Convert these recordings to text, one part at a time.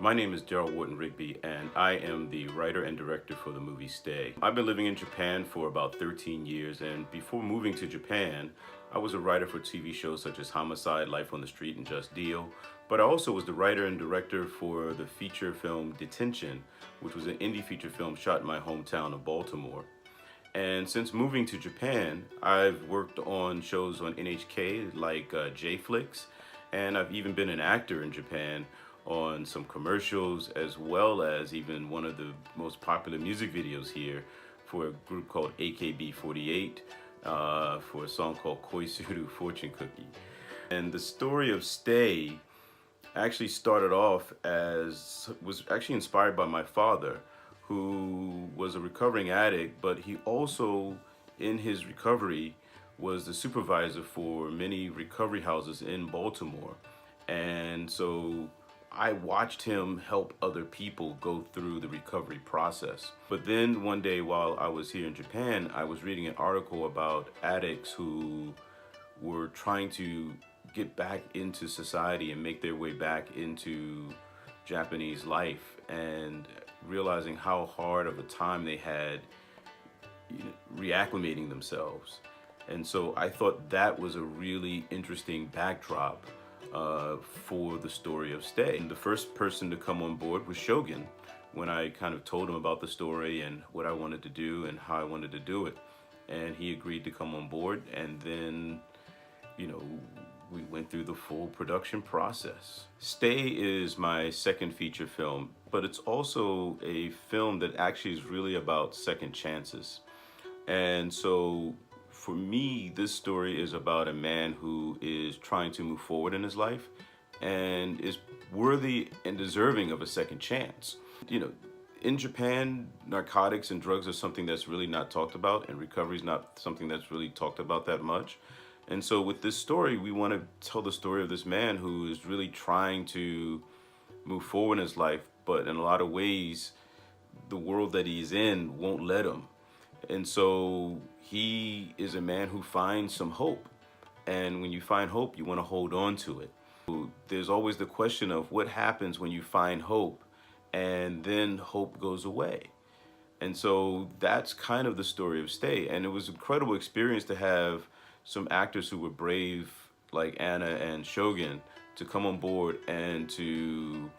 My name is Darryl Wharton-Rigby, and I am the writer and director for the movie Stay. I've been living in Japan for about 13 years, and before moving to Japan, I was a writer for TV shows such as Homicide, Life on the Street, and Just Deal. But I also was the writer and director for the feature film Detention, which was an indie feature film shot in my hometown of Baltimore. And since moving to Japan, I've worked on shows on NHK like J-Flicks, and I've even been an actor in Japan on some commercials, as well as even one of the most popular music videos here for a group called AKB48 for a song called Koisuru Fortune Cookie. And the story of Stay actually started off was actually inspired by my father, who was a recovering addict, but he also, in his recovery, was the supervisor for many recovery houses in Baltimore. And so I watched him help other people go through the recovery process. But then one day while I was here in Japan, I was reading an article about addicts who were trying to get back into society and make their way back into Japanese life, and realizing how hard of a time they had reacclimating themselves. And so I thought that was a really interesting backdrop for the story of Stay. And the first person to come on board was Shogun, when I kind of told him about the story and what I wanted to do and how I wanted to do it. And he agreed to come on board, and then, we went through the full production process. Stay is my second feature film, but it's also a film that actually is really about second chances. And so for me, this story is about a man who is trying to move forward in his life and is worthy and deserving of a second chance. In Japan, narcotics and drugs are something that's really not talked about, and recovery is not something that's really talked about that much. And so with this story, we want to tell the story of this man who is really trying to move forward in his life, but in a lot of ways, the world that he's in won't let him. And so he is a man who finds some hope. And when you find hope, you want to hold on to it. There's always the question of what happens when you find hope and then hope goes away. And so that's kind of the story of Stay. And it was an incredible experience to have some actors who were brave, like Anna and Shogun, to come on board and to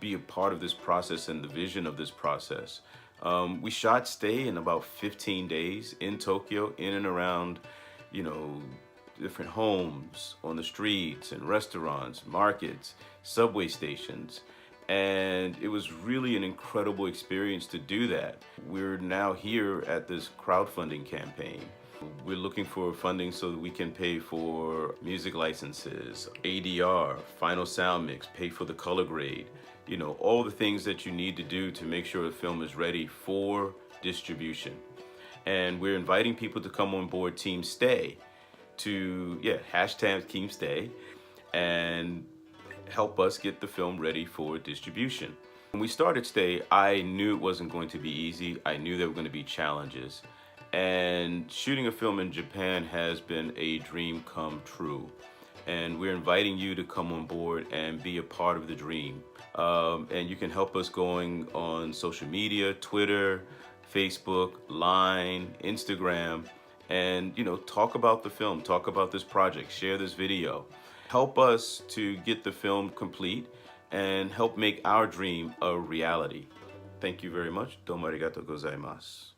be a part of this process and the vision of this process. We shot Stay in about 15 days in Tokyo, in and around, different homes, on the streets and restaurants, markets, subway stations. And it was really an incredible experience to do that. We're now here at this crowdfunding campaign. We're looking for funding so that we can pay for music licenses, ADR, final sound mix, pay for the color grade, all the things that you need to do to make sure the film is ready for distribution. And we're inviting people to come on board Team Stay to, hashtag Team Stay, and help us get the film ready for distribution. When we started Stay, I knew it wasn't going to be easy. I knew there were going to be challenges. And shooting a film in Japan has been a dream come true. And we're inviting you to come on board and be a part of the dream. And you can help us going on social media, Twitter, Facebook, Line, Instagram, and talk about the film, talk about this project, share this video. Help us to get the film complete and help make our dream a reality. Thank you very much. Domo arigatou gozaimasu.